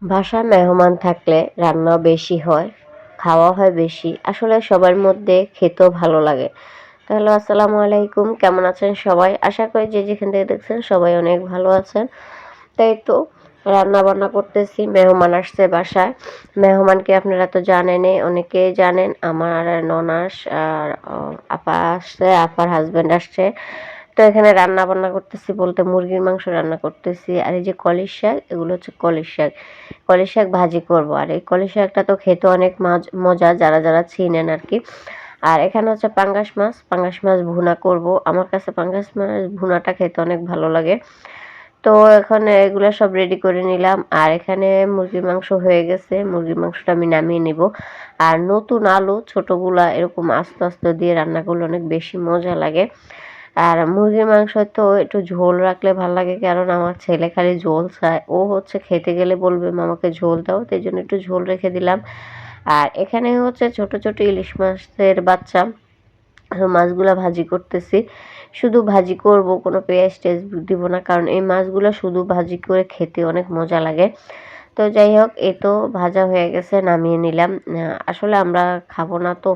বাসায় মেহমান থাকলে রান্না বেশি হয়, খাওয়া হয় বেশি। আসলে সবার মধ্যে খেতেও ভালো লাগে। তাহলে আসসালামু আলাইকুম, কেমন আছেন সবাই? আশা করি যে যেখান থেকে দেখছেন সবাই অনেক ভালো আছেন। তাই তো রান্না বান্না করতেছি, মেহমান আসছে বাসায়। মেহমানকে আপনারা তো জানেনই, অনেকেই জানেন। আমার ননাস আর আপা আসছে, আপার হাজবেন্ড আসছে। তো এখানে রান্না বান্না করতেছি বলতে মুরগির মাংস রান্না করতেছি। আর এই যে কলির শাক, এগুলো হচ্ছে কলির শাক। কলির শাক ভাজি করব। আর এই কলির শাকটা তো খেতে অনেক মজা, যারা যারা চিনেন আর কি। আর এখানে হচ্ছে পাঙ্গাস মাছ, পাঙ্গাস মাছ ভুনা করব। আমার কাছে পাঙ্গাস মাছ ভুনাটা খেতে অনেক ভালো লাগে। তো এখন এগুলো সব রেডি করে নিলাম। আর এখানে মুরগির মাংস হয়ে গেছে, মুরগির মাংসটা আমি নামিয়ে নিব। আর নতুন আলু ছোটগুলা এরকম আস্তে আস্তে দিয়ে রান্না করলে অনেক বেশি মজা লাগে। আর মুরগির মাংস তো একটু ঝোল রাখলে ভালো লাগে, কারণ আমার ছেলে খালি ঝোল চায়। ও হচ্ছে খেতে গেলে বলবে মামাকে ঝোল দাও, তাই জন্য একটু ঝোল রেখে দিলাম। আর এখানে হচ্ছে ছোট ছোট ইলিশ মাছের বাচ্চা, মাছগুলা ভাজি করতেছি। শুধু ভাজি করব, কোনো পেঁয়াজ টেয়াজ দিব না, কারণ এই মাছগুলো শুধু ভাজি করে খেতে অনেক মজা লাগে। তো যাই হোক, এ তো ভাজা হয়ে গেছে, নামিয়ে নিলাম। আসলে আমরা খাবো না তো,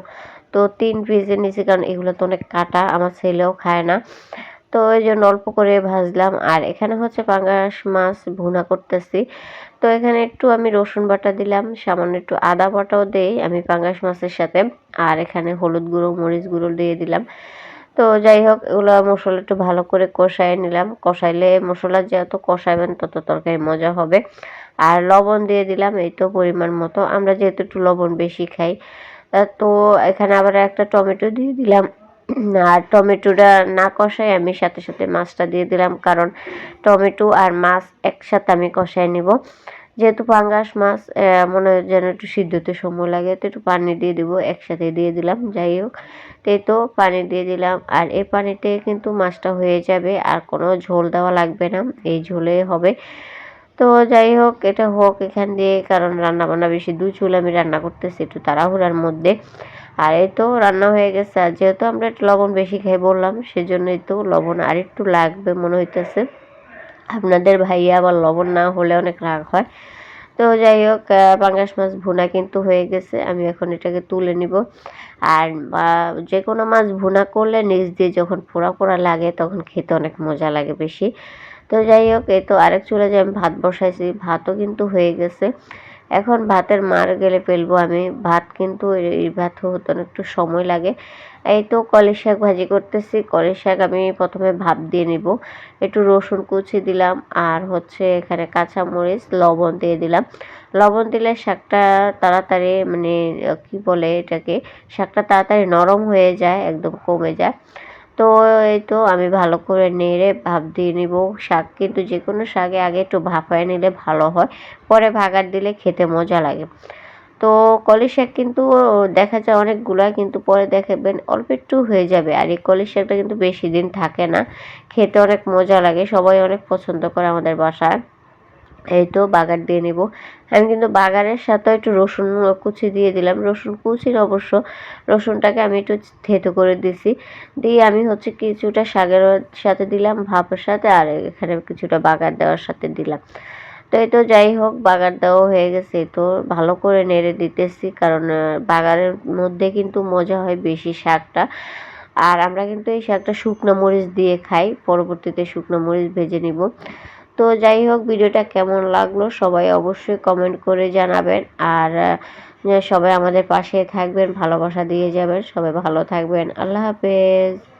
তো 3 পিসের নিচে, কারণ এগুলো তো অনেক কাটা, আমার ছেলেও খায় না। তো এই জন্য অল্প করে ভাজলাম। আর এখানে হচ্ছে পাঙ্গাস মাছ ভুনা করতেছি। তো এখানে একটু আমি রসুন বাটা দিলাম, সামান্য একটু আদা বাটাও দেই আমি পাঙ্গাস মাছের সাথে। আর এখানে হলুদ গুঁড়ো মরিচ গুঁড়ো দিয়ে দিলাম। তো যাই হোক, এগুলো মশলা একটু ভালো করে কষায় নিলাম। কষাইলে মশলা যত কষাবেন তত তরকারি মজা হবে। আর লবণ দিয়ে দিলাম এই তো পরিমাণ মতো, আমরা যেহেতু একটু লবণ বেশি খাই। তো এখানে আবার একটা টমেটো দিয়ে দিলাম। আর টমেটোটা না কষাই আমি সাথে সাথে মাছটা দিয়ে দিলাম, কারণ টমেটো আর মাছ একসাথে আমি কষাই নিব। যেহেতু পাঙ্গাস মাছ মনে হয় যেন একটু সিদ্ধতে সময় লাগে, তো একটু পানি দিয়ে দিব, একসাথে দিয়ে দিলাম। যাই হোক, তো পানি দিয়ে দিলাম। আর এই পানিতে কিন্তু মাছটা হয়ে যাবে, আর কোনো ঝোল দেওয়া লাগবে না, এই ঝোলে হবে। তো যাই হোক, এটা হোক এখান দিয়ে, কারণ রান্না বান্না বেশি দুই চুল আমি রান্না করতেছি একটু তাড়াহুড়ার মধ্যে। আর এই তো রান্না হয়ে গেছে। আর যেহেতু আমরা একটু লবণ বেশি খাই বললাম, সেজন্যই তো লবণ আর একটু লাগবে মনে হইতেছে। আপনাদের ভাইয়া আবার লবণ না হলে অনেক রাগ হয়। তো যাই হোক, পাঙ্গাস মাছ ভুনা কিন্তু হয়ে গেছে, আমি এখন এটাকে তুলে নিব। আর যে কোনো মাছ ভুনা করলে নিচ দিয়ে যখন পোড়া পোড়া লাগে তখন খেতে অনেক মজা লাগে বেশি। তো যাই হোক, এই তো আরেক চুলায় যে আমি ভাত বসাইছি, ভাতও কিন্তু হয়ে গেছে। এখন ভাতের মার গেলে ফেলবো আমি। ভাত কিন্তু এই ভাত হতে একটু সময় লাগে। এই তো কলির শাক ভাজি করতেছি। কলির শাক আমি প্রথমে ভাপ দিয়ে নিব। একটু রসুন কুচি দিলাম, আর হচ্ছে এখানে কাঁচামরিচ লবণ দিয়ে দিলাম। লবণ দিলে শাকটা তাড়াতাড়ি মানে কি বলে এটাকে, শাকটা তাড়াতাড়ি নরম হয়ে যায়, একদম কমে যায়। তো এই তো আমি ভালো করে নেড়ে ভাপ দিয়ে নিব। শাক কিন্তু যে কোনো শাকে আগে একটু ভাপায় নিলে ভালো হয়, পরে ভাগার দিলে খেতে মজা লাগে। তো কলির শাক কিন্তু দেখা যায় অনেকগুলা, কিন্তু পরে দেখবেন অল্প একটু হয়ে যাবে। আর এই কলির শাকটা কিন্তু বেশি দিন থাকে না, খেতে অনেক মজা লাগে, সবাই অনেক পছন্দ করে আমাদের বাসায়। এই তো বাগার দিয়ে নিব। আমি কিন্তু বাগারের সাথে একটু রসুন কুচি দিয়ে দিলাম, রসুন কুচির অবশ্য, রসুনটাকে আমি একটু থেতো করে দিছি। দিয়ে আমি হচ্ছে কিছুটা শাকের সাথে দিলাম ভাপের সাথে, আর এখানে কিছুটা বাগার দেওয়ার সাথে দিলাম। তো এই তো যাই হোক, বাগার দেওয়া হয়ে গেছে। তো ভালো করে নেড়ে দিতেছি, কারণ বাগারের মধ্যে কিন্তু মজা হয় বেশি শাকটা। আর আমরা কিন্তু এই শাকটা শুকনো মরিচ দিয়ে খাই, পরবর্তীতে শুকনো মরিচ ভেজে নিব। তো যাই হোক, ভিডিওটা কেমন লাগলো সবাই অবশ্যই কমেন্ট করে জানাবেন। আর সবাই আমাদের পাশে থাকবেন, ভালোবাসা দিয়ে যাবেন। সবাই ভালো থাকবেন, আল্লাহ হাফেজ।